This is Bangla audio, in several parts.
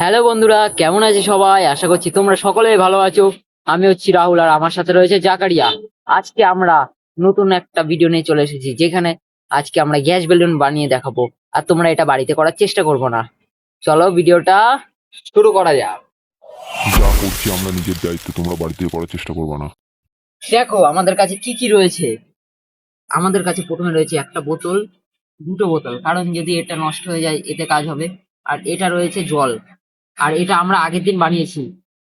হ্যালো বন্ধুরা, কেমন আছে সবাই? আশা করছি তোমরা সকলেই ভালো আছো। আমি হচ্ছি রাহুল, আর আমার সাথে রয়েছে জাকারিয়া। আজকে আমরা নতুন একটা ভিডিও নিয়ে চলে এসেছি, যেখানে আজকে আমরা গ্যাস বেলুন বানিয়ে দেখাবো, আর তোমরা এটা বাড়িতে করার চেষ্টা করবো না। চলো ভিডিওটা শুরু করা যাক। যা করছি আমরা নিজের দায়িত্বে, তোমরা বাড়িতে করার চেষ্টা করবে না। দেখো আমাদের কাছে কি কি রয়েছে। আমাদের কাছে প্রথমে রয়েছে একটা বোতল, দুটো বোতল, কারণ যদি এটা নষ্ট হয়ে যায় এতে কাজ হবে। আর এটা রয়েছে জল, আর এটা আমরা আগের দিন বানিয়েছি।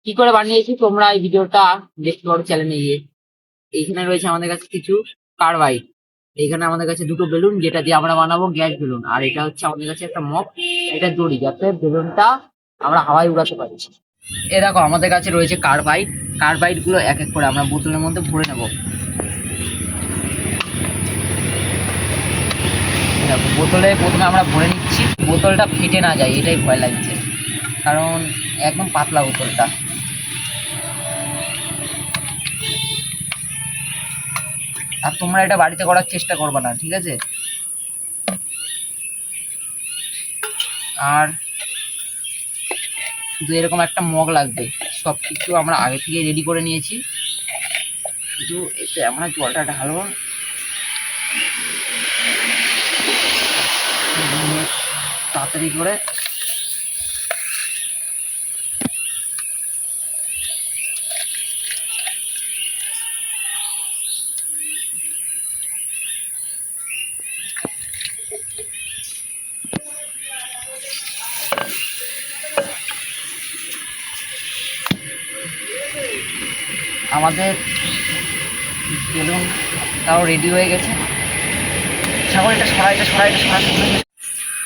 কি করে বানিয়েছি তোমরা এই ভিডিওটা দেখতে পারো চ্যানেলে গিয়ে। এইখানে রয়েছে আমাদের কাছে কিছু কার্বাইড, এইখানে আমাদের কাছে দুটো বেলুন যেটা দিয়ে আমরা বানাবো গ্যাস বেলুন, আর এটা হচ্ছে আমাদের কাছে একটা মগ, এটা দড়ি যাতে বেলুনটা আমরা হাওয়ায় উড়াতে পারি। এ দেখো আমাদের কাছে রয়েছে কার্বাইড। কার্বাইড গুলো এক এক করে আমরা বোতলের মধ্যে ভরে নেবো। দেখো বোতলে প্রথমে আমরা ভরে নিচ্ছি, বোতলটা ফেটে না যায় এটাই ভয় লাগছে, কারণ একদম পাতলা বোতলটা। আর তোমরা এটা বাড়িতে করার চেষ্টা করবে না, ঠিক আছে? আর শুধু এরকম একটা মগ লাগবে, সব কিছু আমরা আগে থেকে রেডি করে নিয়েছি, শুধু এতে আমরা জলটা ঢালবো তাড়াতাড়ি করে। আমাদের বেলুন তাও রেডি হয়ে গেছে। সাগর এটা সরাই, এটা সরাই, এটা সরাই।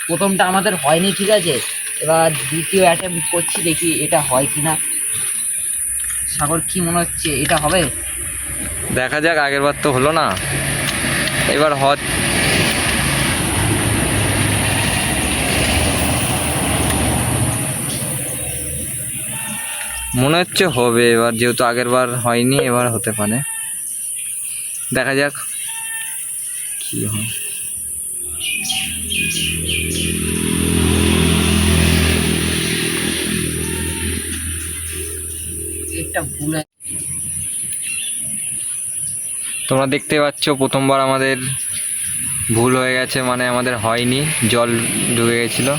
প্রথমটা আমাদের হয়নি, ঠিক আছে? এবার দ্বিতীয় অ্যাটেম্প করছি, দেখি এটা হয় কিনা। সাগর কি মনে হচ্ছে, এটা হবে? দেখা যাক, আগের বার তো হলো না, এবার মনে হচ্ছে হবে। এবার যেহেতু আগের বার হয়নি, এবার হতে পারে, দেখা যাক কি হয়। একটা ভুল তোমরা দেখতে পাচ্ছ প্রথমবার আমাদের ভুল হয়ে গেছে, মানে আমাদের হয়নি, জল ঢুকে গেছিলো।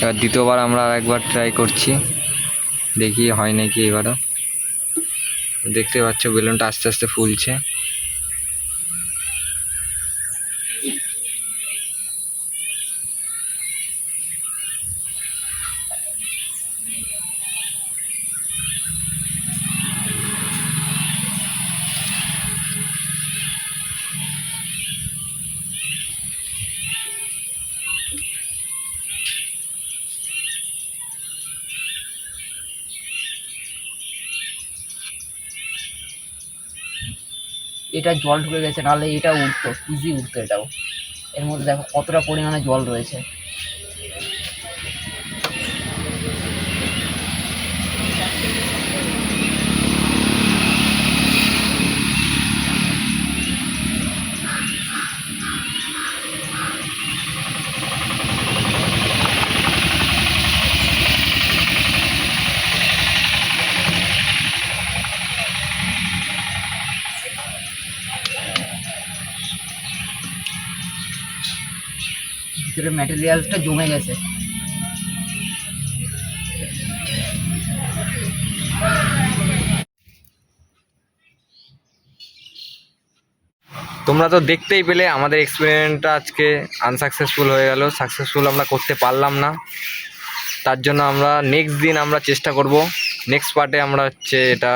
এবার দ্বিতীয়বার আমরা একবার ট্রাই করছি, দেখি হয় নাকি এবারও। দেখতে পাচ্ছ বেলুনটা আস্তে আস্তে ফুলছে। এটা জল ঢুকে গেছে, নাহলে এটা উঠতো, ইজি উঠতো এটাও। এর মধ্যে দেখো কতটা পরিমাণে জল রয়েছে। ভিতরে ম্যাটেরিয়ালসটা জমে গেছে। তোমরা তো দেখতেই পেলে আমাদের এক্সপেরিমেন্টটা আজকে আনসাকসেসফুল হয়ে গেল। সাকসেসফুল আমরা করতে পারলাম না, তার জন্য আমরা নেক্সট দিন আমরা চেষ্টা করব নেক্সট পার্টে আমরা এটা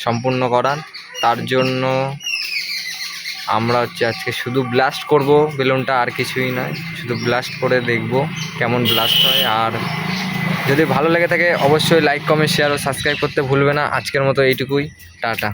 সম্পূর্ণ করার। তার জন্য আমরা আজকে শুধু ব্লাস্ট করব বেলুনটা, আর কিছুই নয়, শুধু ব্লাস্ট করে দেখব কেমন ব্লাস্ট হয়। আর যদি ভালো লেগে থাকে অবশ্যই লাইক, কমেন্ট, শেয়ার ও সাবস্ক্রাইব করতে ভুলবে না। আজকের মতো এইটুকুই, টাটা।